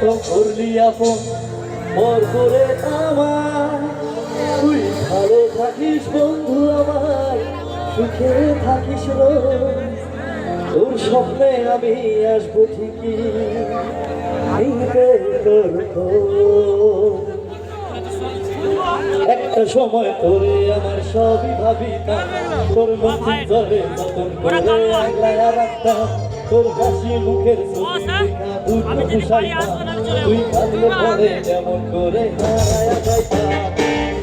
প্রথম করলি আপন পর করে আমার, তুই ভালো থাকিস বন্ধু আমার, সুখে থাকিস রোজ। তোর স্বপ্নে আমি আসবো ঠিকই, নিতে তোর খোঁজ। একটা সময় তোরে আমার সবই ভাবিতাম, তোর মন ধরে যতন করে আগলায়া রাখতাম, তোর হাসি মুখের ছবি দেখা দুধ পুষাইতাম, তুই কাঁদলে পরে যেমন করে হারায়া যাইতাম।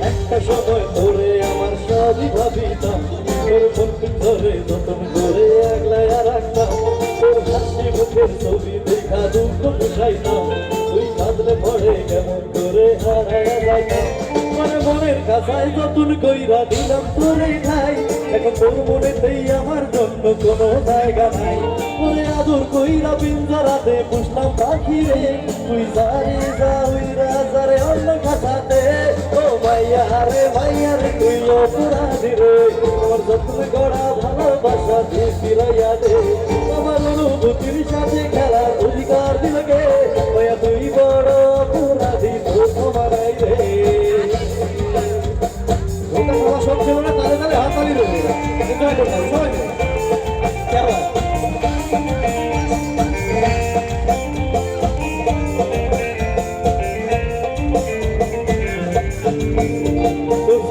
একটা সময় তোরে আমার সবই ভাবিতাম, তোর মন ধরে যতন করে আগলায়া রাখতাম, তোর হাসি মুখের ছবি দেখা দুধ পুষাইতাম, তুই কাঁদলে পরে কেমন করে হারায়া যাইতাম। মনের কাছায় যতন কইরা দিলাম তোরে ঠাই, এখন তোর মনেতেই আমার জন্য কোনো জায়গা নাই। ওরে আদর কইরা পিঞ্জরাতে পুষলাম পাখি রে, তুই যারে যা উইরা যারে অন্য খাতাতে। ও মাইয়া রে তুই অপরাধী রে, আমার যত্ন করা ভালোবাসা তুই ফিরাইয়া দে। আমার অনুভূতির সাথে খেলার অধিকার দিল কে, মাইয়া তুই বড় অপরাধী, তোর ক্ষমারাই রে। সব ছিল না, তালে তালে হাততালি দেবে, এনজয় করতাম সবাই মিলে। কেমন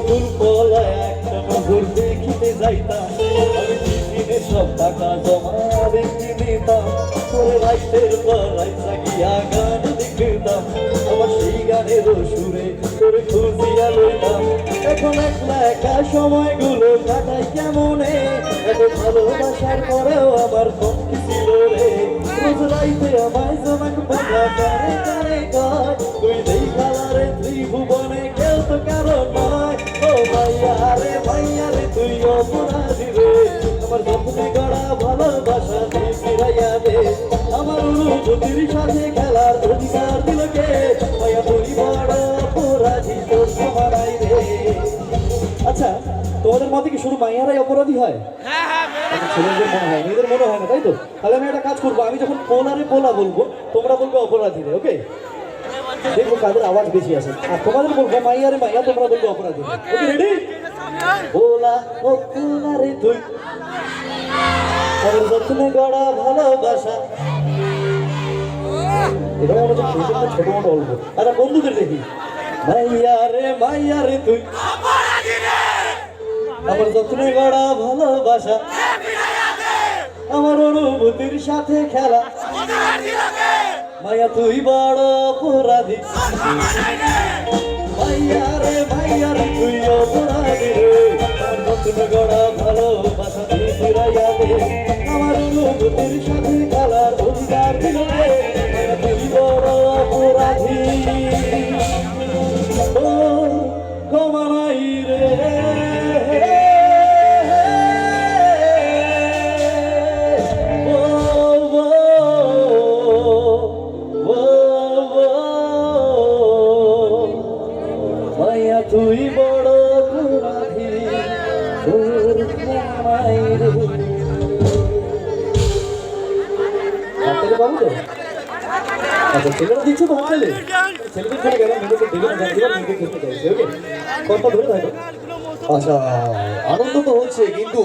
ফুল পলা একটা নজর দেখিতে যাইতাম, আমি টিফিনে সব টাকা জমা রেখে দিতাম, তোরে রাইতের পর রাইত জাগিয়া গান দেখতাম, আমার সেই গানের সুরে তোরে খুঁজিয়া লইতাম। এখন একলা একা সময়গুলো কাটাই কেমনে, এত ভালোবাসার পরেও আমার কমতি ছিল রে। রোজ রাইতে আমায় জমাক বাঁধা কারে কারে কয়, তুই দেখালারে ত্রিভুবনে কেউ তো কারো নয়। ও মাইয়া রে তুই অপরাধী রে, আমার যত্নে গড়া ভালোবাসা তুই ফিরাইয়া দে। আমার অনুভূতির সাথে খেলার অধিকার দিল কে, মাইয়া তুই বড় অপরাধী, তোর ক্ষমারাই রে। আচ্ছা, তোমাদের মতে কি শুধু মাইয়ারাই অপরাধী হয়? ছেলেদের মনে হয়, মেয়েদের মনে হয় না, তাই তো? তাহলে আমি একটা কাজ করবো, আমি যখন পোলারে পোলা বলবো তোমরা বলবো অপরাধী রে, ওকে? দেখবো কাদের আওয়াজ বেশি আছে। আর তোমাদের বলবো মাইয়ারে মাইয়া, তোমরা বলবো অপরাধী। ওকে, রেডি? পোলা ও পোলা রে তুই, আমার যত্নে গড়া ভালোবাসা। এটা মনে হচ্ছে ছোট মোটো অল্প। আচ্ছা, বন্ধুদের দেখি। মাইয়া রে তুই, আমার যত্নে গড়া ভালোবাসা, আমার অনুভূতির সাথে খেলা, মাইয়া তুই বড় অপরাধী। মাইয়া রে তুই অপরাধী রে, আমার যত্নে গড়া ভালোবাসা তুই ফিরাইয়া দে। আমার অনুভূতির সাথে খেলার অধিকার দিল রে, মাইয়া তুই বড় অপরাধী। ও ক্ষমা নাই রে, মাইয়া তুই বড় অপরাধী, তোর ক্ষমা নাই রে। হাততালি পাবো তো? আচ্ছা, ছেলেরা দিচ্ছে তো হাততালি? ছেলেদের ছেলে গেলাম, মেয়েদেরকে দিলে না, জানছিলাম মেয়েদের খেলতে চাইছে, ওকে? কথা ধরে থাকো। আচ্ছা, আনন্দ তো হচ্ছে, কিন্তু